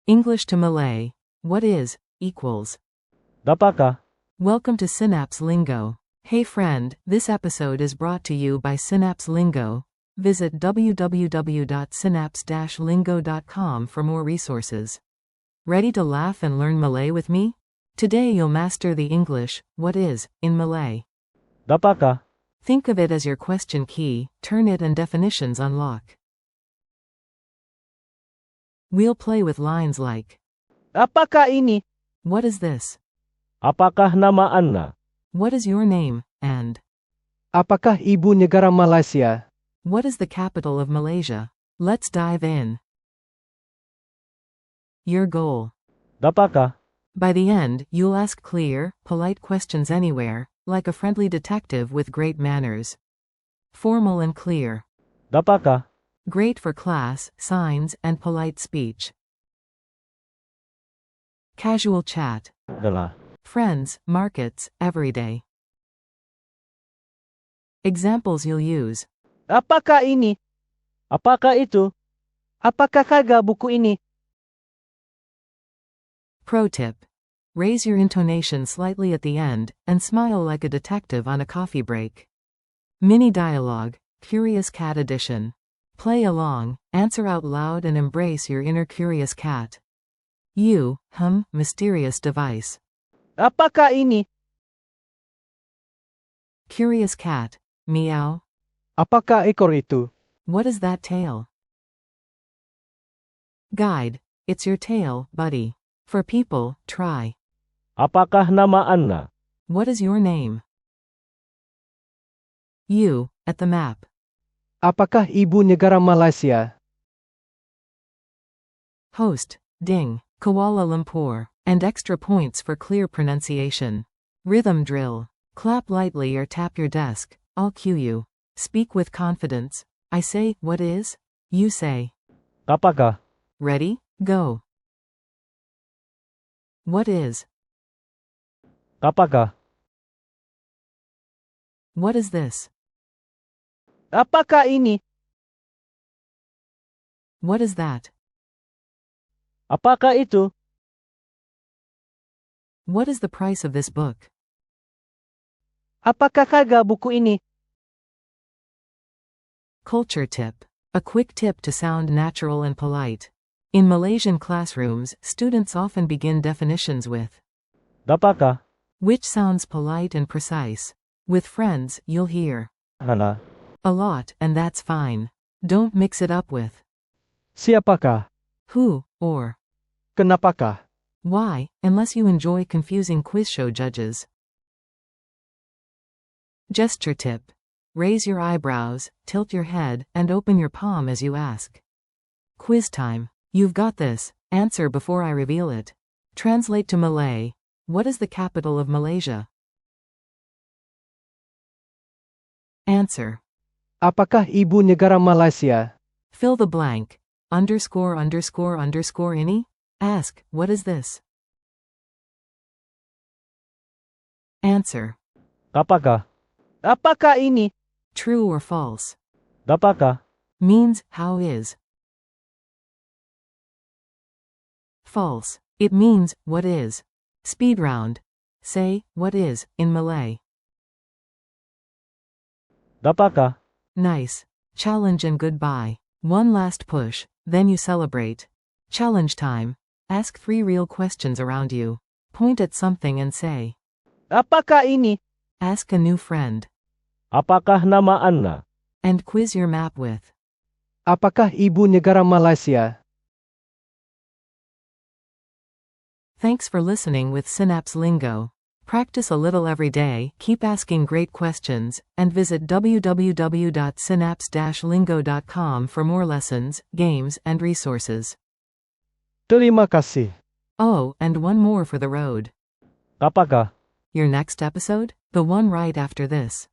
English to Malay. What is, equals. Apakah? Welcome to Synapse Lingo. Hey friend, this episode is brought to you by Synapse Lingo. Visit www.synapse-lingo.com for more resources. Ready to laugh and learn Malay with me? Today you'll master the English, what is, in Malay. Apakah? Think of it as your question key, turn it and definitions unlock. We'll play with lines like, Apakah ini? what is this? Apakah nama Anda? What is your name? And, Apakah ibu negara Malaysia? what is the capital of Malaysia? Let's dive in. Your goal. Apakah? By the end, you'll ask clear, polite questions anywhere, like a friendly detective with great manners. Formal and clear. Apakah? Great for class, signs, and polite speech. Casual chat. Adalah. Friends, markets, everyday. Examples you'll use. Apakah ini? Apakah itu? Apakah kagak buku ini? Pro tip. Raise your intonation slightly at the end, and smile like a detective on a coffee break. Mini dialogue, Curious Cat Edition. Play along, answer out loud and embrace your inner curious cat. You, mysterious device. Apakah ini? Curious cat, meow. Apakah ekor itu? What is that tail? Guide, it's your tail, buddy. For people, try. Apakah nama Anda? What is your name? You, at the map. Apakah ibu negara Malaysia? Host, Ding, Kuala Lumpur, and extra points for clear pronunciation. Rhythm drill. Clap lightly or tap your desk, I'll cue you. Speak with confidence. I say, what is? You say. Apakah? Ready? Go. What is? Apakah? What is this? Apakah ini? What is that? Apakah itu? What is the price of this book? Apakah kagak buku ini? Culture tip. A quick tip to sound natural and polite. In Malaysian classrooms, students often begin definitions with Apakah? which sounds polite and precise. With friends, you'll hear Anda. a lot, and that's fine. Don't mix it up with Siapakah? who, or Kenapakah? why, unless you enjoy confusing quiz show judges. Gesture tip. Raise your eyebrows, tilt your head, and open your palm as you ask. Quiz time. You've got this. Answer before I reveal it. Translate to Malay. What is the capital of Malaysia? Answer. Apakah ibu negara Malaysia? Fill the blank. Underscore underscore underscore ini? Ask, what is this? Answer. Apakah? Apakah ini? True or false? Apakah? Means, how is? False. It means, what is? Speed round. Say, what is, in Malay. Apakah? Nice. Challenge and goodbye. One last push, then you celebrate. Challenge time. Ask 3 real questions around you. Point at something and say. Apakah ini? Ask a new friend. Apakah nama Anda? And quiz your map with. Apakah ibu negara Malaysia? Thanks for listening with Synapse Lingo. Practice a little every day, keep asking great questions, and visit www.synapse-lingo.com for more lessons, games, and resources. Terima kasih. Oh, and one more for the road. Apakah? Your next episode? The one right after this.